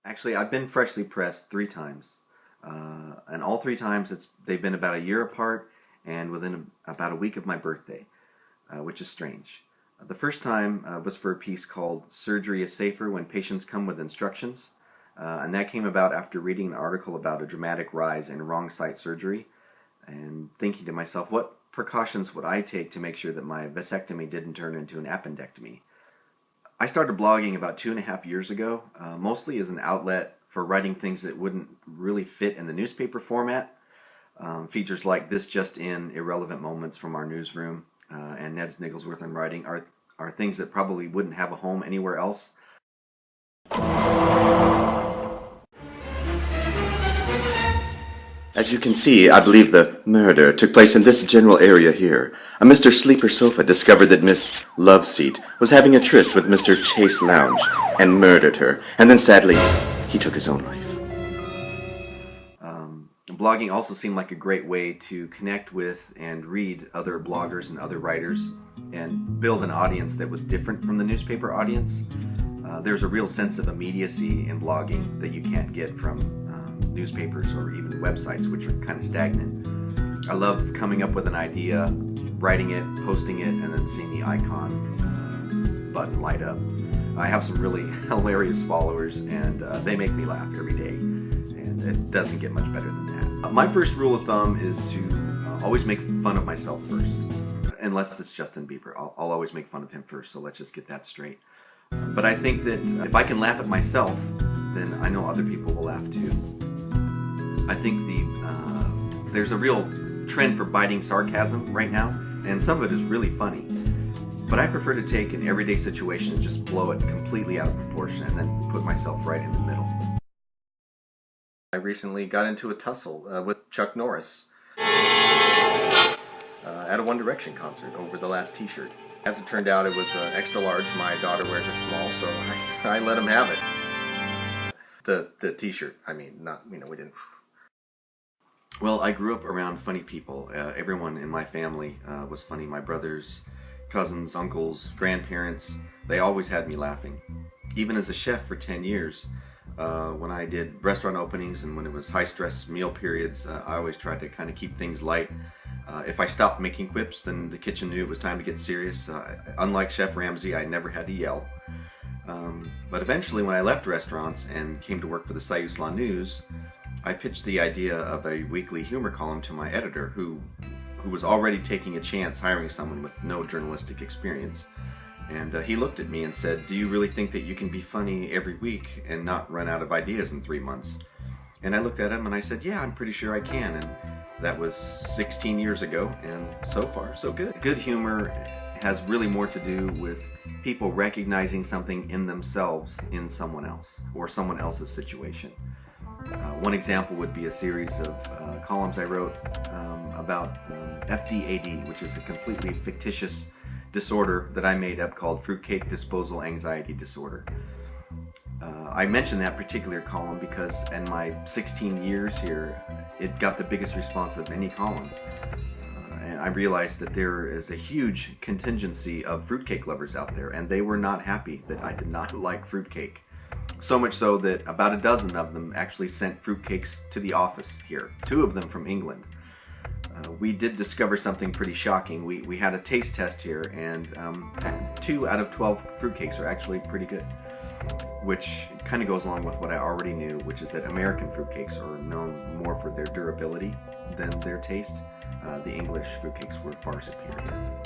Actually, I've been freshly pressed 3 times, and all 3 times they've been about a year apart and within about a week of my birthday, which is strange. The first time was for a piece called "Surgery is Safer When Patients Come with Instructions," and that came about after reading an article about a dramatic rise in wrong site surgery and thinking to myself, what precautions would I take to make sure that my vasectomy didn't turn into an appendectomy? I started blogging about 2.5 years ago, mostly as an outlet for writing things that wouldn't really fit in the newspaper format. Features like "This Just In," irrelevant moments from our newsroom, and Ned's Nigglesworth and writing are things that probably wouldn't have a home anywhere else. As you can see, I believe the murder took place in this general area here. A Mr. Sleeper Sofa discovered that Miss Loveseat was having a tryst with Mr. Chase Lounge and murdered her, and then sadly, he took his own life. Blogging also seemed like a great way to connect with and read other bloggers and other writers and build an audience that was different from the newspaper audience. There's a real sense of immediacy in blogging that you can't get from newspapers or even websites, which are kind of stagnant. I love coming up with an idea, writing it, posting it, and then seeing the icon button light up. I have some really hilarious followers, and they make me laugh every day, and it doesn't get much better than that. My first rule of thumb is to always make fun of myself first, unless it's Justin Bieber. I'll always make fun of him first, so let's just get that straight. But I think that if I can laugh at myself, then I know other people will laugh too. I think there's a real trend for biting sarcasm right now, and some of it is really funny. But I prefer to take an everyday situation and just blow it completely out of proportion and then put myself right in the middle. I recently got into a tussle with Chuck Norris at a One Direction concert over the last t-shirt. As it turned out, it was extra large. My daughter wears a small, so I let him have it. The t-shirt, I mean, not, we didn't... Well, I grew up around funny people. Everyone in my family was funny. My brothers, cousins, uncles, grandparents, they always had me laughing. Even as a chef for 10 years, when I did restaurant openings and when it was high-stress meal periods, I always tried to kind of keep things light. If I stopped making quips, then the kitchen knew it was time to get serious. Unlike Chef Ramsay, I never had to yell. But eventually, when I left restaurants and came to work for the Sayusla News, I pitched the idea of a weekly humor column to my editor, who was already taking a chance hiring someone with no journalistic experience. And he looked at me and said, "Do you really think that you can be funny every week and not run out of ideas in 3 months?" And I looked at him and I said, "Yeah, I'm pretty sure I can." And that was 16 years ago, and so far, so good. Good humor has really more to do with people recognizing something in themselves in someone else or someone else's situation. One example would be a series of columns I wrote about FDAD, which is a completely fictitious disorder that I made up called Fruitcake Disposal Anxiety Disorder. I mentioned that particular column because in my 16 years here, it got the biggest response of any column. And I realized that there is a huge contingency of fruitcake lovers out there, and they were not happy that I did not like fruitcake. So much so that about a dozen of them actually sent fruitcakes to the office here, 2 of them from England. We did discover something pretty shocking. We had a taste test here, and 2 out of 12 fruitcakes are actually pretty good, which kind of goes along with what I already knew, which is that American fruitcakes are known more for their durability than their taste. The English fruitcakes were far superior.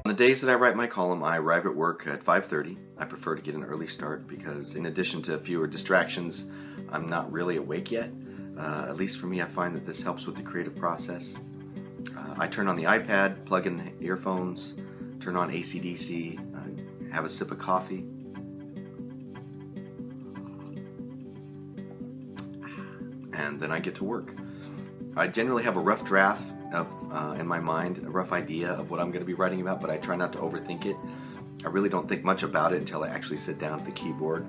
On the days that I write my column, I arrive at work at 5:30. I prefer to get an early start because in addition to fewer distractions, I'm not really awake yet. At least for me, I find that this helps with the creative process. I turn on the iPad, plug in the earphones, turn on AC/DC, have a sip of coffee. And then I get to work. I generally have a rough draft of, in my mind, a rough idea of what I'm going to be writing about, but I try not to overthink it. I really don't think much about it until I actually sit down at the keyboard.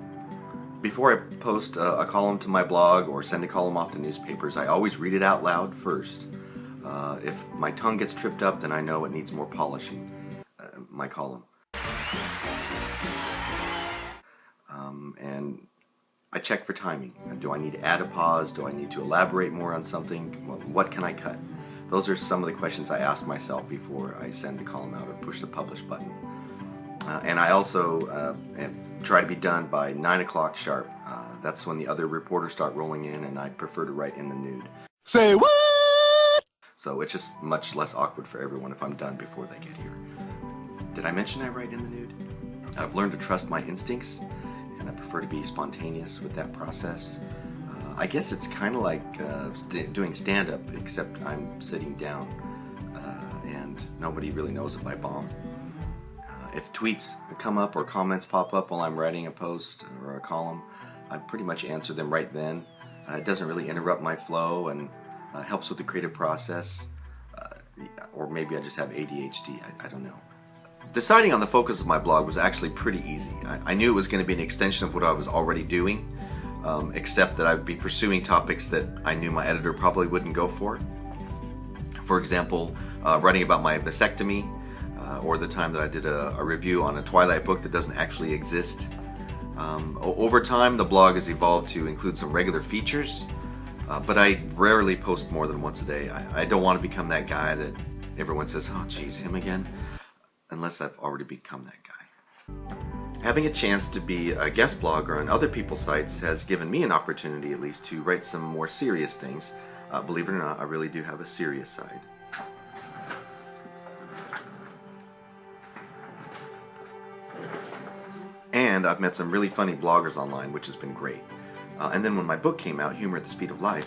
Before I post a column to my blog or send a column off to newspapers, I always read it out loud first. If my tongue gets tripped up, then I know it needs more polishing, my column. And I check for timing. Do I need to add a pause? Do I need to elaborate more on something? What can I cut? Those are some of the questions I ask myself before I send the column out or push the publish button. And I also try to be done by 9 o'clock sharp. That's when the other reporters start rolling in, and I prefer to write in the nude. Say what? So it's just much less awkward for everyone if I'm done before they get here. Did I mention I write in the nude? I've learned to trust my instincts, and I prefer to be spontaneous with that process. I guess it's kind of like doing stand-up, except I'm sitting down, and nobody really knows if I bomb. If tweets come up or comments pop up while I'm writing a post or a column, I pretty much answer them right then. It doesn't really interrupt my flow and helps with the creative process. Or maybe I just have ADHD, I don't know. Deciding on the focus of my blog was actually pretty easy. I knew it was going to be an extension of what I was already doing, except that I would be pursuing topics that I knew my editor probably wouldn't go for. For example, writing about my vasectomy, or the time that I did a review on a Twilight book that doesn't actually exist. Over time, the blog has evolved to include some regular features, but I rarely post more than once a day. I don't want to become that guy that everyone says, oh geez, him again, unless I've already become that guy. Having a chance to be a guest blogger on other people's sites has given me an opportunity at least to write some more serious things. Believe it or not, I really do have a serious side. And I've met some really funny bloggers online, which has been great. And then when my book came out, Humor at the Speed of Life,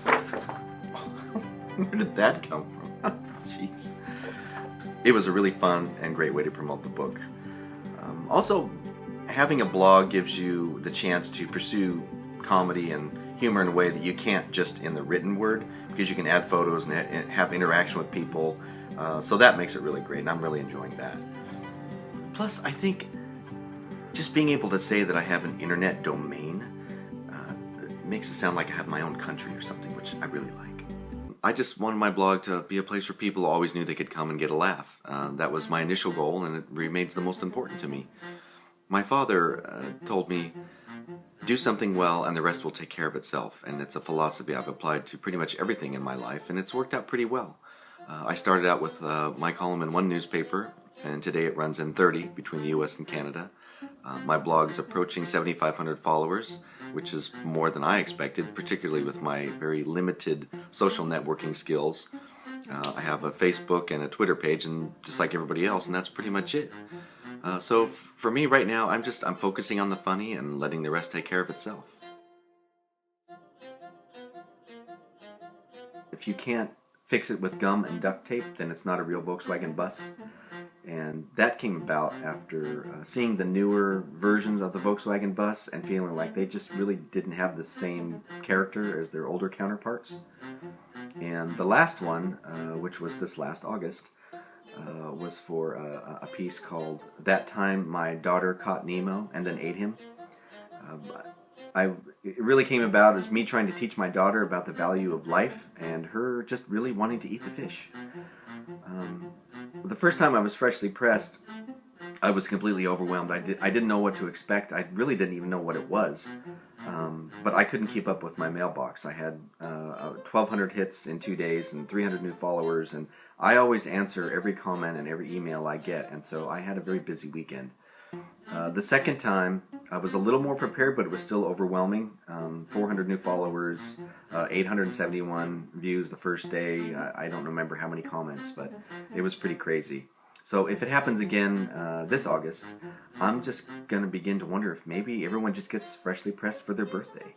where did that come from? Jeez. It was a really fun and great way to promote the book. Also, having a blog gives you the chance to pursue comedy and humor in a way that you can't just in the written word, because you can add photos and have interaction with people. So that makes it really great, and I'm really enjoying that. Plus, I think just being able to say that I have an internet domain makes it sound like I have my own country or something, which I really like. I just wanted my blog to be a place where people always knew they could come and get a laugh. That was my initial goal, and it remains the most important to me. My father told me, do something well and the rest will take care of itself, and it's a philosophy I've applied to pretty much everything in my life, and it's worked out pretty well. I started out with my column in one newspaper, and today it runs in 30 between the US and Canada. My blog is approaching 7,500 followers, which is more than I expected, particularly with my very limited social networking skills. I have a Facebook and a Twitter page, and just like everybody else, and that's pretty much it. So for me right now, I'm focusing on the funny and letting the rest take care of itself. If you can't fix it with gum and duct tape, then it's not a real Volkswagen bus. And that came about after seeing the newer versions of the Volkswagen bus and feeling like they just really didn't have the same character as their older counterparts. And the last one, which was this last August, was for a piece called That Time My Daughter Caught Nemo and Then Ate Him. It really came about as me trying to teach my daughter about the value of life and her just really wanting to eat the fish. The first time I was freshly pressed, I was completely overwhelmed. I didn't know what to expect. I really didn't even know what it was. But I couldn't keep up with my mailbox. I had 1,200 hits in 2 days and 300 new followers, and I always answer every comment and every email I get, and so I had a very busy weekend. The second time, I was a little more prepared, but it was still overwhelming. 400 new followers, 871 views the first day. I don't remember how many comments, but it was pretty crazy. So if it happens again this August, I'm just going to begin to wonder if maybe everyone just gets freshly pressed for their birthday.